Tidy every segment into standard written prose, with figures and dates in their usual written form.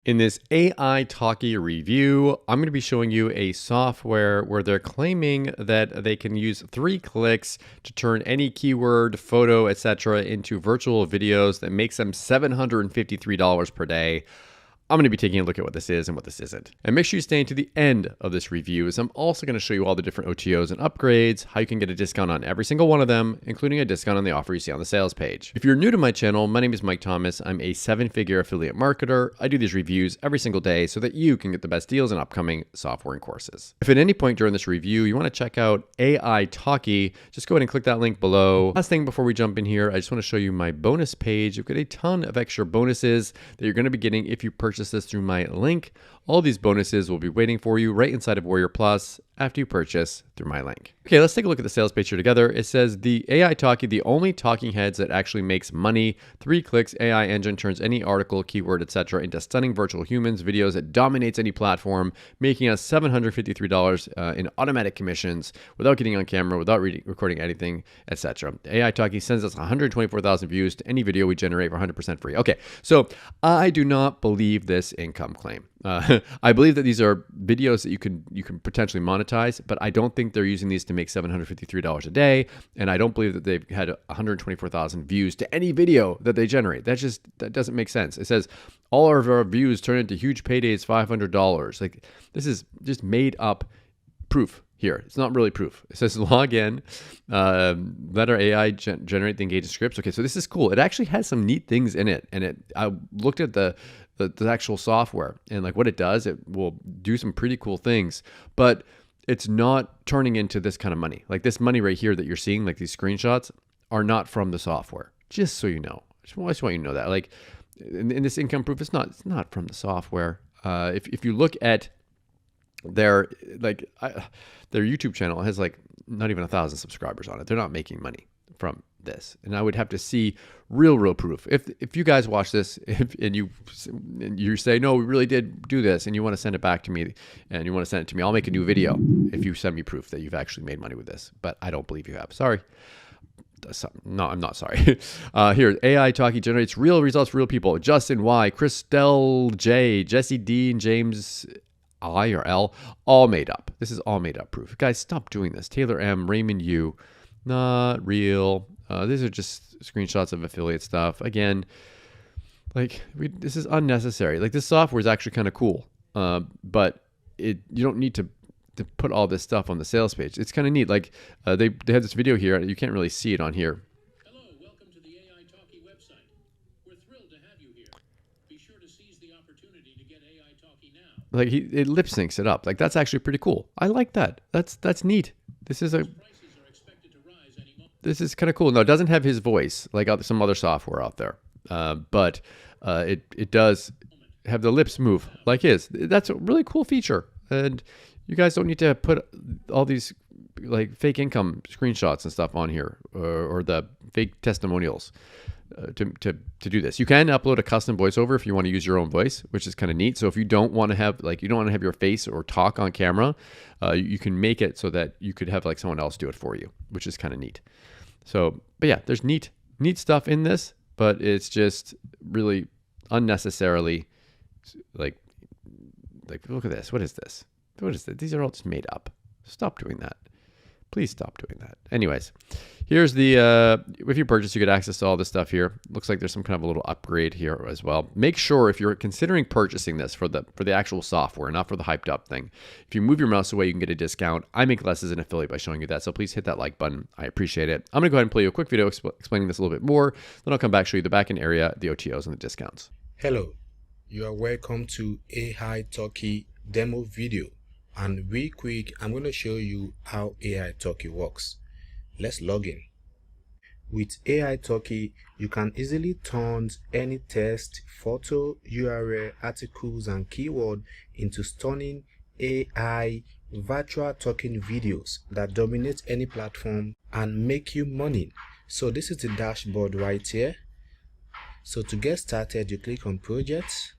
In this AI Talkie review, I'm going to be showing you a software where they're claiming that they can use 3 clicks to turn any keyword, photo, etc. into virtual videos that makes them $753 per day. I'm going to be taking a look at what this is and what this isn't. And make sure you stay to the end of this review, as I'm also going to show you all the different OTOs and upgrades, how you can get a discount on every single one of them, including a discount on the offer you see on the sales page. If you're new to my channel, my name is Mike Thomas. I'm a 7-figure affiliate marketer. I do these reviews every single day so that you can get the best deals on upcoming software and courses. If at any point during this review you want to check out Ai Talkie, just go ahead and click that link below. Last thing before we jump in here, I just want to show you my bonus page. You've got a ton of extra bonuses that you're going to be getting if you purchase this through my link. All these bonuses will be waiting for you right inside of Warrior Plus after you purchase through my link. Okay, let's take a look at the sales page here together. It says the AI Talkie, the only talking heads that actually makes money. 3 clicks, AI engine turns any article, keyword, etc. into stunning virtual humans, videos that dominates any platform, making us $753 in automatic commissions without getting on camera, without recording anything, etc. AI Talkie sends us 124,000 views to any video we generate for 100% free. Okay, so I do not believe this income claim. I believe that these are videos that you can potentially monetize, but I don't think they're using these to make $753 a day, and I don't believe that they've had 124,000 views to any video that they generate. That doesn't make sense. It says all of our views turn into huge paydays, $500. Like, this is just made up proof here. It's not really proof. It says log in, let our AI generate the engagement scripts. Okay, so this is cool. It actually has some neat things in it, and I looked at the actual software, and like what it does, it will do some pretty cool things, but it's not turning into this kind of money. Like this money right here that you're seeing, like these screenshots, are not from the software. Just so you know, I just want you to know that. Like in this income proof, it's not from the software. If you look at their their YouTube channel, has like not even 1,000 subscribers on it. They're not making money from this, and I would have to see real proof. If you guys watch this and you say, no, we really did do this, and you want to send it back to me, and you want to send it to me, I'll make a new video if you send me proof that you've actually made money with this. But I don't believe you have. Sorry. No, I'm not sorry. Here, AI Talkie generates real results for real people. Justin Y, Christelle J, Jesse D, and James I or L, all made up. This is all made up proof. Guys, stop doing this. Taylor M, Raymond U, not real. These are just screenshots of affiliate stuff. Again, like this is unnecessary. Like this software is actually kind of cool, but you don't need to put all this stuff on the sales page. It's kind of neat. Like they have this video here. You can't really see it on here. Hello, welcome to the AI Talkie website. We're thrilled to have you here. Be sure to seize the opportunity to get AI Talkie now. Like it lip syncs it up. Like that's actually pretty cool. I like that. That's neat. This is kind of cool. No, it doesn't have his voice like some other software out there, but it does have the lips move like his. That's a really cool feature, and you guys don't need to put all these like fake income screenshots and stuff on here, or the fake testimonials to do this. You can upload a custom voiceover if you want to use your own voice, which is kind of neat. So if you don't want to have your face or talk on camera, you can make it so that you could have like someone else do it for you, which is kind of neat. So, but yeah, there's neat stuff in this, but it's just really unnecessarily like look at this. What is this? What is this? These are all just made up. Stop doing that. Please stop doing that. Anyways, here's the, if you purchase, you get access to all this stuff here. Looks like there's some kind of a little upgrade here as well. Make sure if you're considering purchasing this for the actual software, not for the hyped up thing, if you move your mouse away, you can get a discount. I make less as an affiliate by showing you that. So please hit that like button. I appreciate it. I'm going to go ahead and play you a quick video explaining this a little bit more. Then I'll come back, show you the backend area, the OTOs, and the discounts. Hello, you are welcome to AI Talkie demo video. And real quick, I'm going to show you how AI Talkie works. Let's log in. With AI Talkie, you can easily turn any text, photo, URL, articles, and keyword into stunning AI virtual talking videos that dominate any platform and make you money. So this is the dashboard right here. So to get started, you click on projects.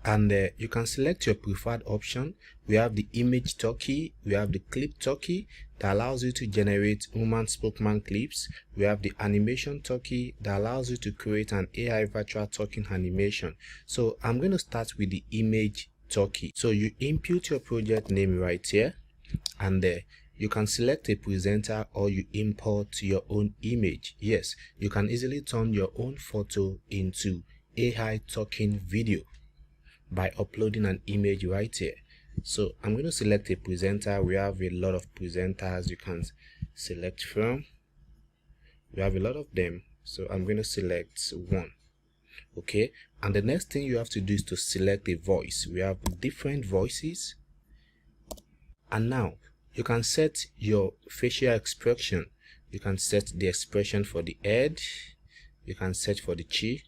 And you can select your preferred option. We have the image talkie, we have the clip talkie that allows you to generate human spokesman clips. We have the animation talkie that allows you to create an AI virtual talking animation. So I'm going to start with the image talkie. So you input your project name right here, and you can select a presenter or you import your own image. Yes, you can easily turn your own photo into AI talking video by uploading an image right here. So I'm going to select a presenter. We have a lot of presenters you can select from. We have a lot of them, so I'm going to select one. Okay, and the next thing you have to do is to select a voice. We have different voices, and now you can set your facial expression. You can set the expression for the head, you can set for the cheek,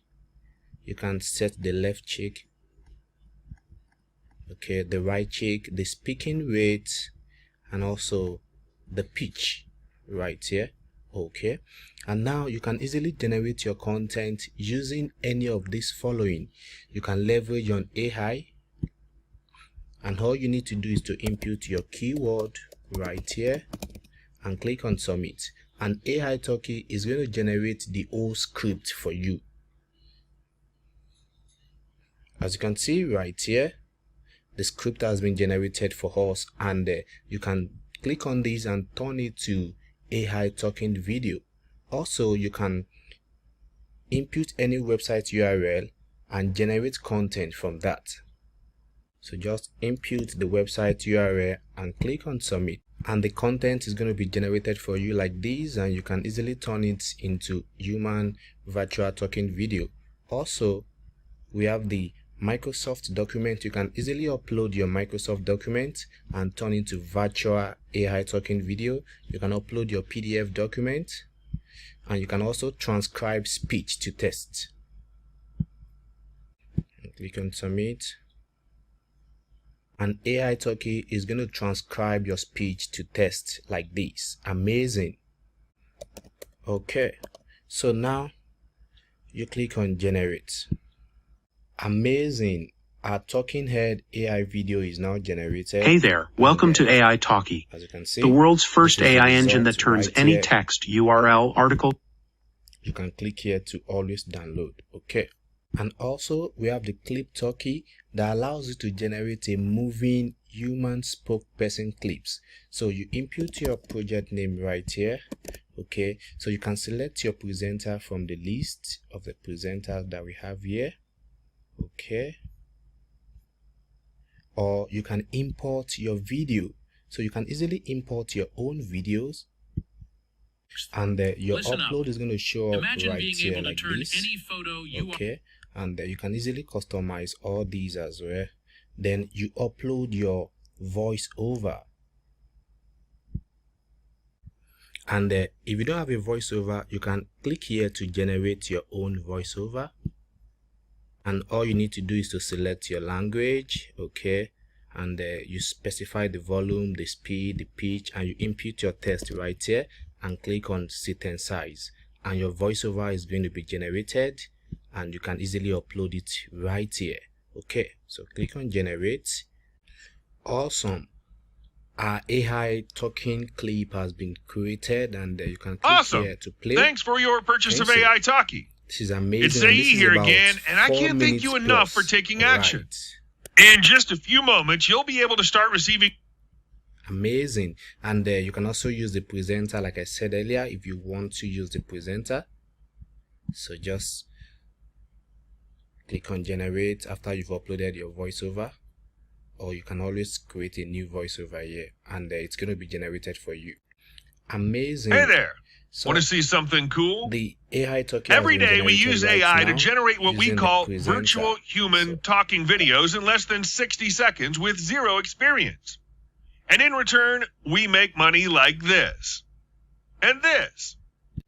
you can set the left cheek, okay, the right cheek, the speaking rate, and also the pitch right here. Okay, and now you can easily generate your content using any of this following. You can leverage on AI, and all you need to do is to input your keyword right here and click on submit, and Ai Talkie is going to generate the whole script for you. As you can see right here, the script has been generated for us, and you can click on this and turn it to AI talking video. Also, you can input any website URL and generate content from that. So just input the website URL and click on submit, and the content is going to be generated for you like this, and you can easily turn it into human virtual talking video. Also, we have the Microsoft document. You can easily upload your Microsoft document and turn into virtual AI talking video. You can upload your PDF document, and you can also transcribe speech to text. Click on submit, and Ai Talkie is going to transcribe your speech to text like this. Amazing. Okay, so now you click on generate. Amazing. Our talking head AI video is now generated. Hey there, welcome to AI Talkie, as you can see, the world's first this is the AI engine that result turns right any here. text, URL, article. You can click here to always download. Okay, and also we have the clip talkie that allows you to generate a moving human spokesperson clips. So you input your project name right here. Okay, so you can select your presenter from the list of the presenters that we have here. Okay, or you can import your video. So you can easily import your own videos, and your Listen upload up. is going to show up Imagine right being here able to like turn this. any photo you want. Okay, and you can easily customize all these as well. Then you upload your voiceover, and if you don't have a voiceover, you can click here to generate your own voiceover, and all you need to do is to select your language. Okay, and you specify the volume, the speed, the pitch, and you input your text right here and click on sentence size, and your voiceover is going to be generated, and you can easily upload it right here. Okay, so click on generate. Awesome. Our AI talking clip has been created, and you can click here to play. Thanks for your purchase of Thanks. AI Talkie. This is amazing. It's and AE this is here about again, and I 4 can't thank you minutes enough plus. for taking All action. right. In just a few moments, you'll be able to start receiving. Amazing. And you can also use the presenter, like I said earlier, if you want to use the presenter. So just click on generate after you've uploaded your voiceover, or you can always create a new voiceover here, and it's going to be generated for you. Amazing. Hey there. So Want to see something cool? the AI talking Every day we use AI to generate what we call virtual human talking videos in less than 60 seconds with zero experience. And in return, we make money like this. And this.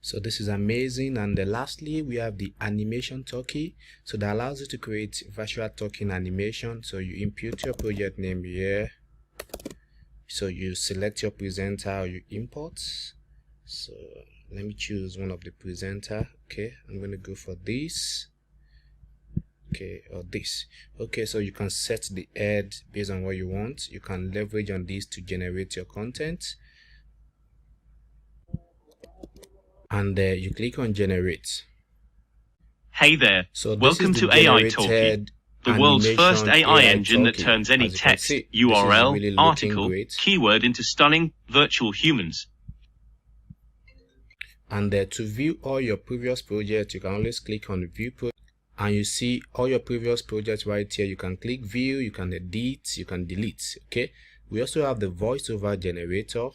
So this is amazing. And lastly, we have the animation talkie. So that allows you to create virtual talking animation. So you input your project name here. So you select your presenter or you import. So let me choose one of the presenter. Okay, I'm going to go for this. okay, or this. Okay, so you can set the head based on what you want. You can leverage on this to generate your content, and you click on generate. Hey there. So this Welcome is the to AI Talkie, generated the world's first animation AI engine that Talkie. turns any As you can text, see, this is URL, really looking article, great. keyword into stunning virtual humans. And to view all your previous projects, you can always click on view project, and you see all your previous projects right here. You can click view, you can edit, you can delete. Okay, we also have the voiceover generator,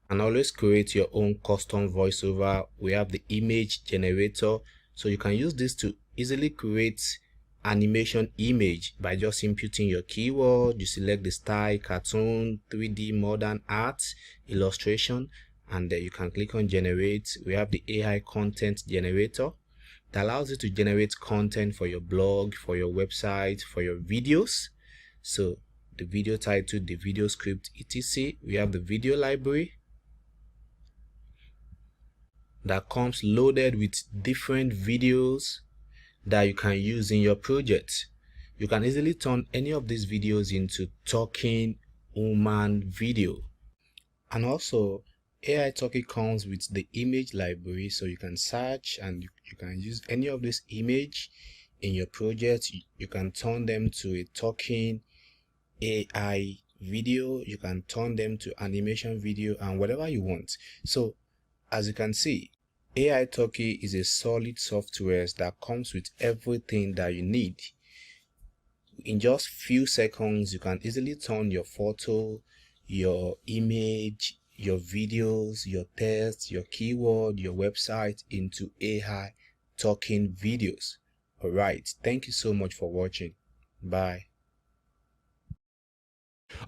and always create your own custom voiceover. We have the image generator, so you can use this to easily create animation image by just inputting your keyword. You select the style, cartoon, 3D, modern art, illustration, and then you can click on generate. We have the AI content generator that allows you to generate content for your blog, for your website, for your videos. So the video title, the video script, etc. We have the video library that comes loaded with different videos that you can use in your project. You can easily turn any of these videos into talking human video. And also AI Talkie comes with the image library, so you can search and you can use any of this image in your project. You can turn them to a talking AI video, you can turn them to animation video, and whatever you want. So as you can see, AI Talkie is a solid software that comes with everything that you need. In just few seconds, you can easily turn your photo, your image, your videos, your text, your keyword, your website into AI talking videos. Alright, thank you so much for watching. Bye.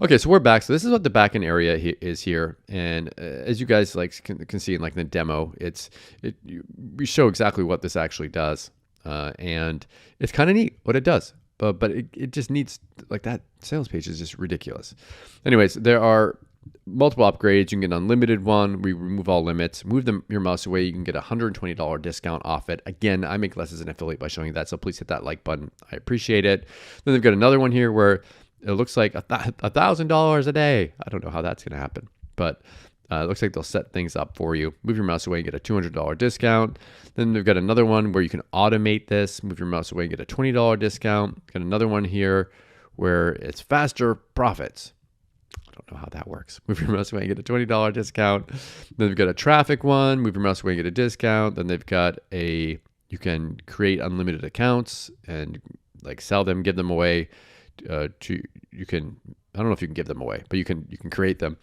Okay, so we're back. So this is what the backend area is here, and as you guys can see in the demo, we show exactly what this actually does, and it's kind of neat what it does. But it just needs that sales page is just ridiculous. Anyways, there are multiple upgrades. You can get an unlimited one. We remove all limits. Move your mouse away. You can get a $120 discount off it. Again, I make less as an affiliate by showing you that, so please hit that like button. I appreciate it. Then they've got another one here where it looks like $1,000 a day. I don't know how that's going to happen, but it looks like they'll set things up for you. Move your mouse away and get a $200 discount. Then they've got another one where you can automate this. Move your mouse away and get a $20 discount. Got another one here where it's faster profits. I don't know how that works. Move your mouse away and get a $20 discount. Then they've got a traffic one. Move your mouse away and get a discount. Then they've got you can create unlimited accounts and sell them, give them away. I don't know if you can give them away, but you can create them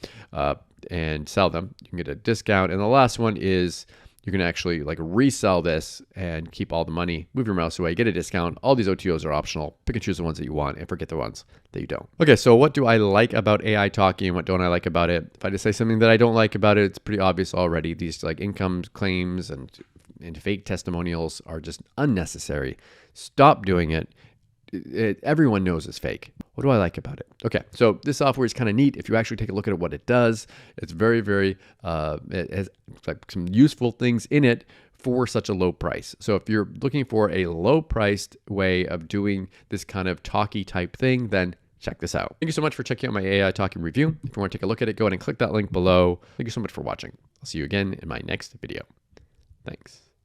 and sell them. You can get a discount. And the last one is you can actually resell this and keep all the money. Move your mouse away, get a discount. All these OTOs are optional. Pick and choose the ones that you want and forget the ones that you don't. Okay, so what do I like about AI Talkie and what don't I like about it? If I just say something that I don't like about it, it's pretty obvious already. These income claims and fake testimonials are just unnecessary. Stop doing it. Everyone knows it's fake. What do I like about it? Okay, so this software is kind of neat. If you actually take a look at what it does, it's very, very, it has some useful things in it for such a low price. So if you're looking for a low priced way of doing this kind of talkie type thing, then check this out. Thank you so much for checking out my AI Talkie review. If you want to take a look at it, go ahead and click that link below. Thank you so much for watching. I'll see you again in my next video. Thanks.